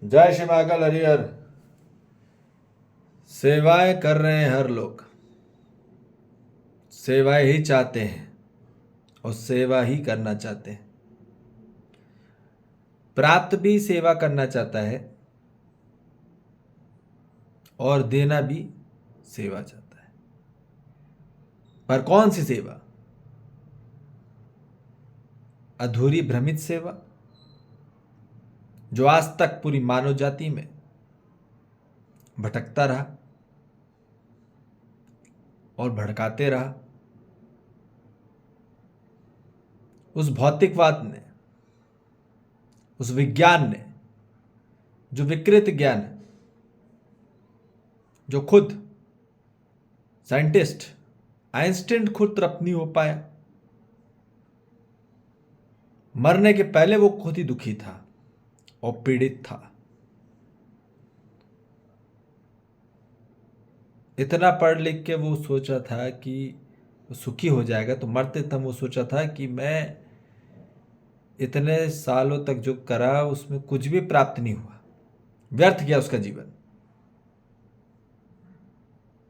जय श्री महाकाल हरिहर। सेवाएं कर रहे हैं हर लोग, सेवाएं ही चाहते हैं और सेवा ही करना चाहते हैं। प्राप्त भी सेवा करना चाहता है और देना भी सेवा चाहता है। पर कौन सी सेवा? अधूरी भ्रमित सेवा, जो आज तक पूरी मानव जाति में भटकता रहा और भड़काते रहा। उस भौतिकवाद ने, उस विज्ञान ने, जो विकृत ज्ञान है, जो खुद साइंटिस्ट आइंस्टीन खुद तरफ नहीं हो पाया। मरने के पहले वो खुद ही दुखी था और पीड़ित था। इतना पढ़ लिख के वो सोचा था कि वो सुखी हो जाएगा, तो मरते तब वो सोचा था कि मैं इतने सालों तक जो करा उसमें कुछ भी प्राप्त नहीं हुआ, व्यर्थ गया उसका जीवन।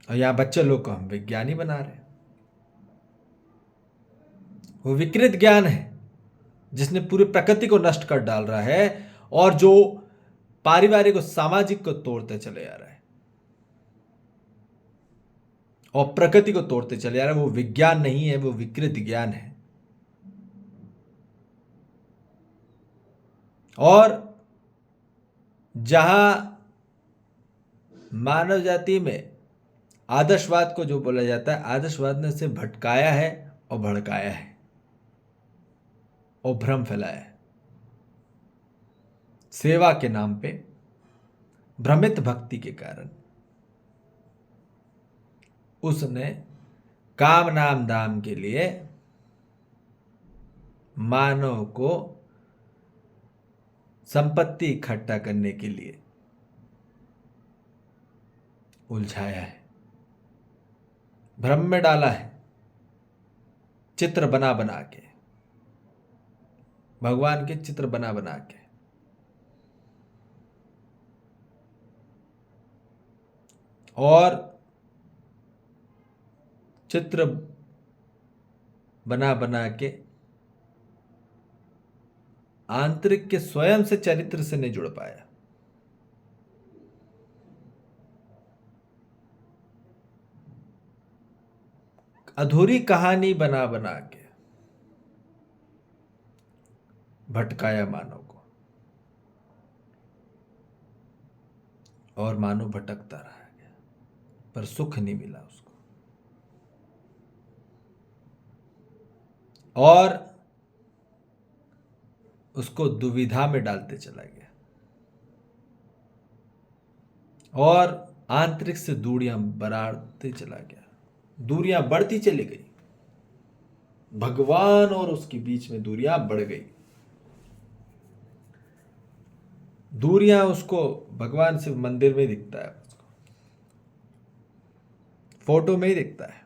और यहां बच्चे लोग को हम विज्ञानी बना रहे हैं। वो विकृत ज्ञान है जिसने पूरी प्रकृति को नष्ट कर डाल रहा है और जो पारिवारिक और सामाजिक को तोड़ते चले आ रहा है और प्रकृति को तोड़ते चले आ रहा है। वो विज्ञान नहीं है, वो विकृत ज्ञान है। और जहां मानव जाति में आदर्शवाद को जो बोला जाता है, आदर्शवाद ने सिर्फ भटकाया है और भड़काया है और भ्रम फैलाया है। सेवा के नाम पे भ्रमित भक्ति के कारण उसने काम नाम दाम के लिए मानव को संपत्ति इकट्ठा करने के लिए उलझाया है, भ्रम में डाला है। चित्र बना बना के, भगवान के चित्र बना बना के, और चित्र बना बना के आंतरिक के स्वयं से चरित्र से नहीं जुड़ पाया। अधूरी कहानी बना बना के भटकाया मानव को और मानव भटकता रह गया, पर सुख नहीं मिला उसको। और उसको दुविधा में डालते चला गया और आंतरिक से दूरियां बढ़ाते चला गया। दूरियां बढ़ती चली गई, भगवान और उसके बीच में दूरियां बढ़ गई। दूरियां उसको भगवान से मंदिर में दिखता है, उसको फोटो में ही दिखता है।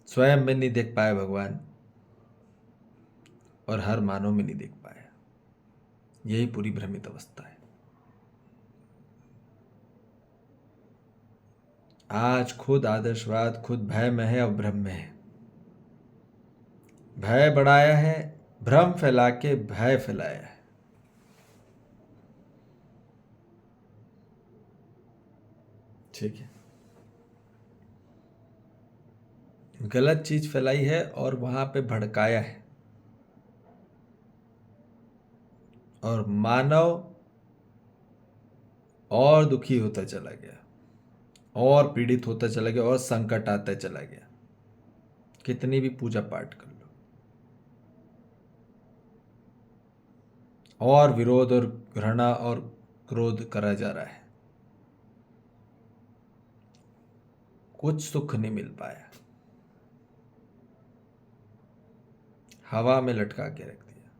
स्वयं में नहीं देख पाया भगवान और हर मानव में नहीं देख पाया। यही पूरी भ्रमित अवस्था है। आज खुद आदर्शवाद खुद भय में है और भ्रम में है। भय बढ़ाया है, भ्रम फैला के भय फैलाया है। ठीक है, गलत चीज फैलाई है और वहां पे भड़काया है और मानव और दुखी होता चला गया और पीड़ित होता चला गया और संकट आता चला गया। कितनी भी पूजा पाठ कर लो और विरोध और घृणा और क्रोध करा जा रहा है, कुछ सुख नहीं मिल पाया। हवा में लटका के रख दिया।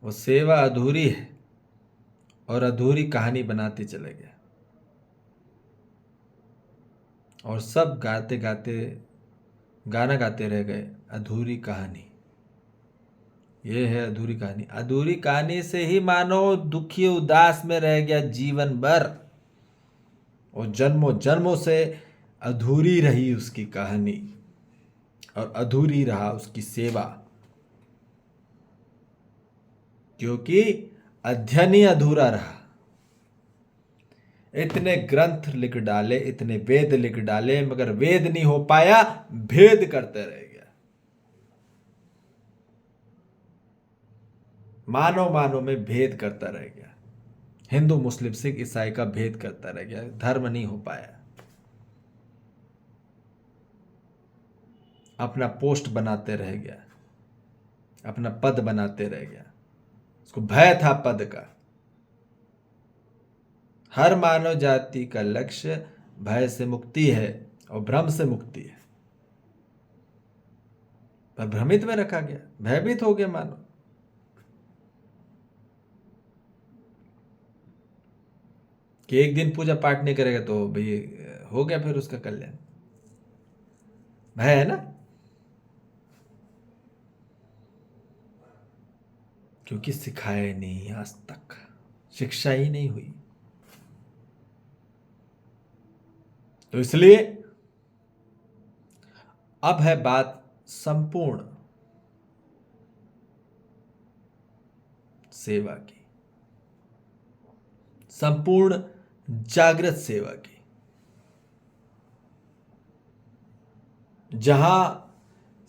वो सेवा अधूरी है और अधूरी कहानी बनाते चले गया और सब गाते गाते गाना गाते रह गए, अधूरी कहानी। ये है अधूरी कहानी। अधूरी कहानी से ही मानो दुखी उदास में रह गया जीवन भर, और जन्मों जन्मों से अधूरी रही उसकी कहानी, और अधूरी रहा उसकी सेवा, क्योंकि अध्ययन ही अधूरा रहा। इतने ग्रंथ लिख डाले, इतने वेद लिख डाले, मगर वेद नहीं हो पाया, भेद करते रह गया। मानव मानव में भेद करता रह गया, हिंदू मुस्लिम सिख ईसाई का भेद करता रह गया, धर्म नहीं हो पाया। अपना पोस्ट बनाते रह गया, अपना पद बनाते रह गया। उसको भय था पद का। हर मानव जाति का लक्ष्य भय से मुक्ति है और भ्रम से मुक्ति है, पर भ्रमित में रखा गया, भयभीत हो गया मानव। कि एक दिन पूजा पाठ नहीं करेगा तो भाई हो गया फिर उसका कल्याण। भय है ना, क्योंकि सिखाया नहीं, आज तक शिक्षा ही नहीं हुई। तो इसलिए अब है बात संपूर्ण सेवा की, संपूर्ण जागृत सेवा की, जहां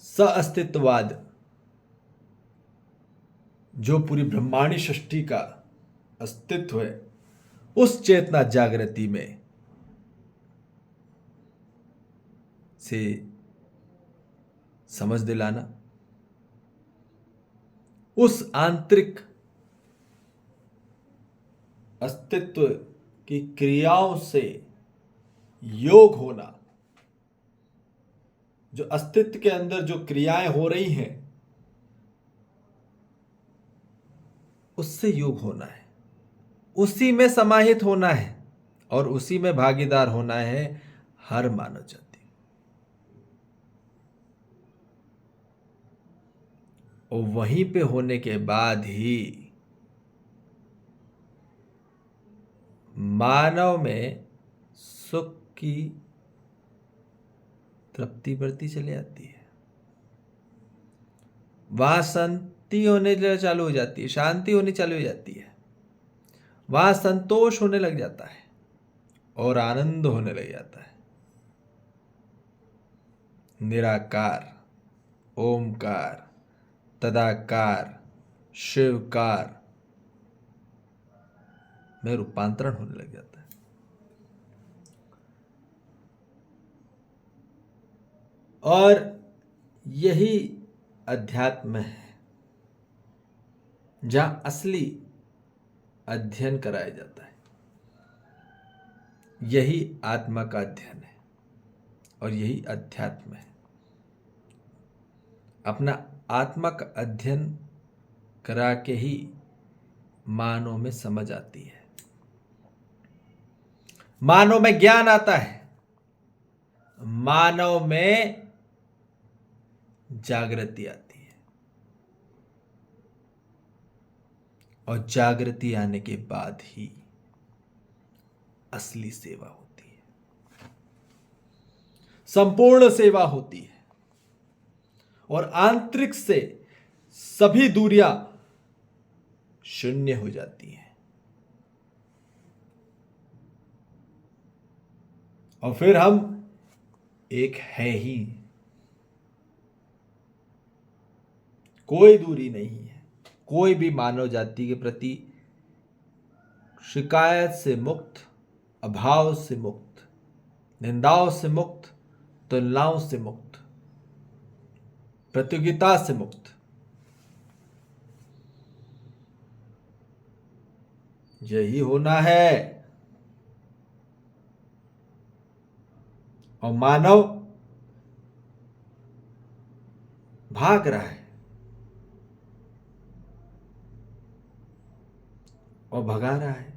सअस्तित्ववाद, जो पूरी ब्रह्मांडी सृष्टि का अस्तित्व है, उस चेतना जागृति में से समझ दिलाना, उस आंतरिक अस्तित्व की क्रियाओं से योग होना, जो अस्तित्व के अंदर जो क्रियाएं हो रही हैं उससे योग होना है, उसी में समाहित होना है, और उसी में भागीदार होना है हर मानव जाति। और वहीं पे होने के बाद ही मानव में सुख की तृप्ति बढ़ती चली जाती है, वहां शांति होने चालू हो जाती है, शांति होनी चालू हो जाती है, वहां संतोष होने लग जाता है और आनंद होने लग जाता है। निराकार, ओमकार, तदाकार, शिवकार में रूपांतरण होने लग जाता है। और यही अध्यात्म है, जहां असली अध्ययन कराया जाता है। यही आत्मा का अध्ययन है और यही अध्यात्म है। अपना आत्मा का अध्ययन करा के ही मानव में समझ आती है, मानव में ज्ञान आता है, मानव में जागृति आती है, और जागृति आने के बाद ही असली सेवा होती है, संपूर्ण सेवा होती है, और आंतरिक से सभी दूरियां शून्य हो जाती हैं। और फिर हम एक है ही, कोई दूरी नहीं है। कोई भी मानव जाति के प्रति शिकायत से मुक्त, अभाव से मुक्त, निंदाओं से मुक्त, तुलनाओं से मुक्त, प्रतियोगिता से मुक्त, यही होना है। और मानव भाग रहा है और भगा रहा है,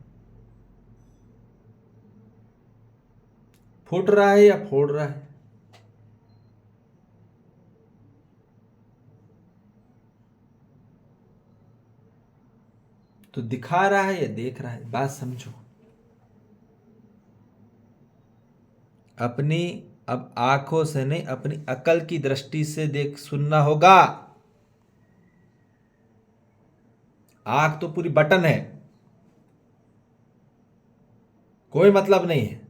फूट रहा है या फोड़ रहा है, तो दिखा रहा है या देख रहा है, बात समझो। अपनी अब आंखों से नहीं, अपनी अकल की दृष्टि से देख सुनना होगा। आंख तो पूरी बटन है, कोई मतलब नहीं है,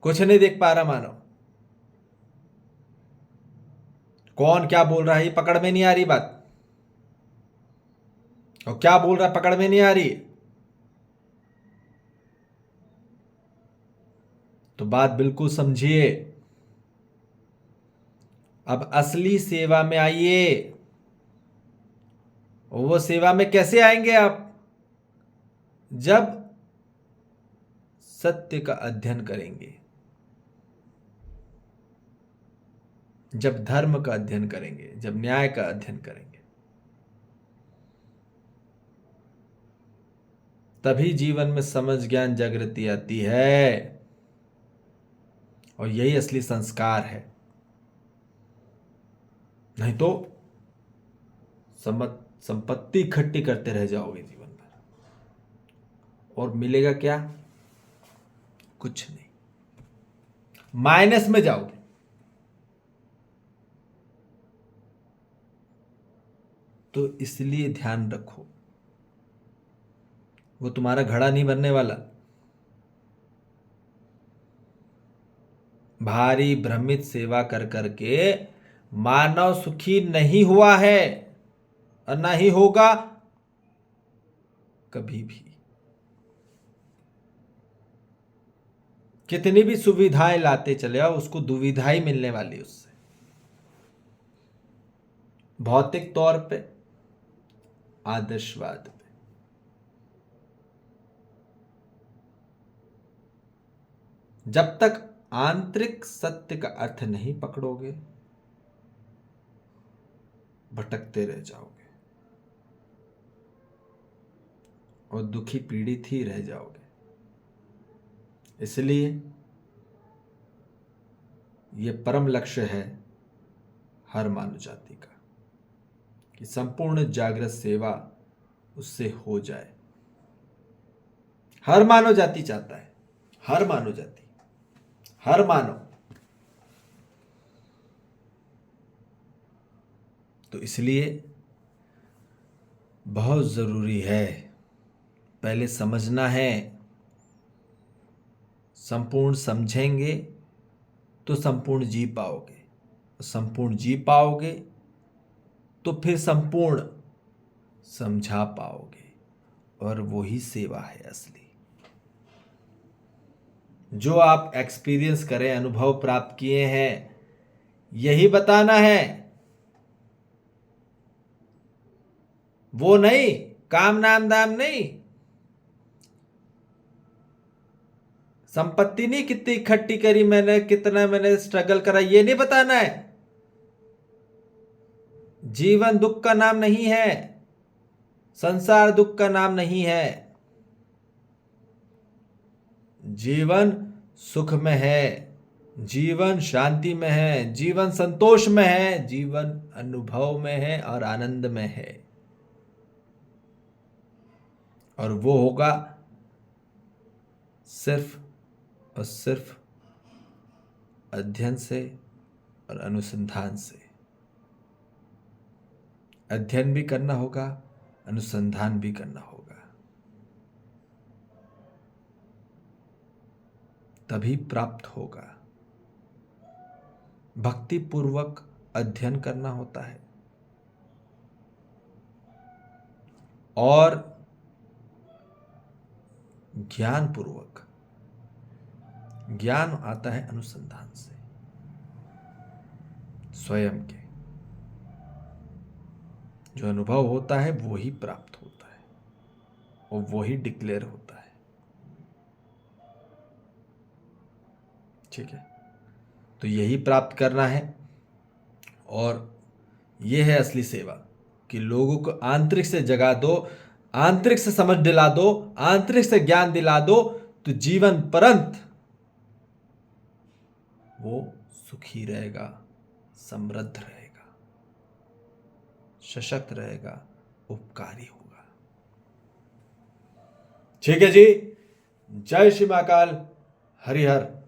कुछ नहीं देख पा रहा मानो। कौन क्या बोल रहा है ये पकड़ में नहीं आ रही बात, और क्या बोल रहा है पकड़ में नहीं आ रही। तो बात बिल्कुल समझिए। अब असली सेवा में आइए। और वो सेवा में कैसे आएंगे आप? जब सत्य का अध्ययन करेंगे, जब धर्म का अध्ययन करेंगे, जब न्याय का अध्ययन करेंगे, तभी जीवन में समझ ज्ञान जागृति आती है। और यही असली संस्कार है। नहीं तो संपत्ति इकट्ठी करते रह जाओगे जीवन भर, और मिलेगा क्या? कुछ नहीं, माइनस में जाओगे। तो इसलिए ध्यान रखो, वो तुम्हारा घड़ा नहीं बनने वाला। भारी भ्रमित सेवा कर करके मानव सुखी नहीं हुआ है, और ना ही होगा कभी भी। कितनी भी सुविधाएं लाते चले आओ, उसको दुविधा ही मिलने वाली उससे। भौतिक तौर पे, आदर्शवाद पे। जब तक आंतरिक सत्य का अर्थ नहीं पकड़ोगे, भटकते रह जाओगे और दुखी पीड़ित ही रह जाओगे। इसलिए यह परम लक्ष्य है हर मानव जाति का, कि संपूर्ण जागृत सेवा उससे हो जाए। हर मानव जाति चाहता है, हर मानव जाति, हर मानव। तो इसलिए बहुत जरूरी है, पहले समझना है। संपूर्ण समझेंगे तो संपूर्ण जी पाओगे, संपूर्ण जी पाओगे तो फिर संपूर्ण समझा पाओगे, और वही सेवा है असली। जो आप एक्सपीरियंस करें, अनुभव प्राप्त किए हैं, यही बताना है। वो नहीं, काम नाम दाम नहीं, संपत्ति नहीं, कितनी इकट्ठी करी मैंने, कितना मैंने स्ट्रगल करा, ये नहीं बताना है। जीवन दुख का नाम नहीं है, संसार दुख का नाम नहीं है। जीवन सुख में है, जीवन शांति में है, जीवन संतोष में है, जीवन अनुभव में है और आनंद में है। और वो होगा सिर्फ और सिर्फ अध्ययन से और अनुसंधान से। अध्ययन भी करना होगा, अनुसंधान भी करना होगा, तभी प्राप्त होगा। भक्ति पूर्वक अध्ययन करना होता है, और ज्ञान पूर्वक। ज्ञान आता है अनुसंधान से, स्वयं के जो अनुभव होता है वो ही प्राप्त होता है, और वो ही डिक्लेयर होता है। ठीक है, तो यही प्राप्त करना है। और ये है असली सेवा, कि लोगों को आंतरिक से जगा दो, आंतरिक से समझ दिला दो, आंतरिक से ज्ञान दिला दो, तो जीवन परंत वो सुखी रहेगा, समृद्ध रहेगा, सशक्त रहेगा, उपकारी होगा। ठीक है जी, जय श्री महाकाल, हरिहर।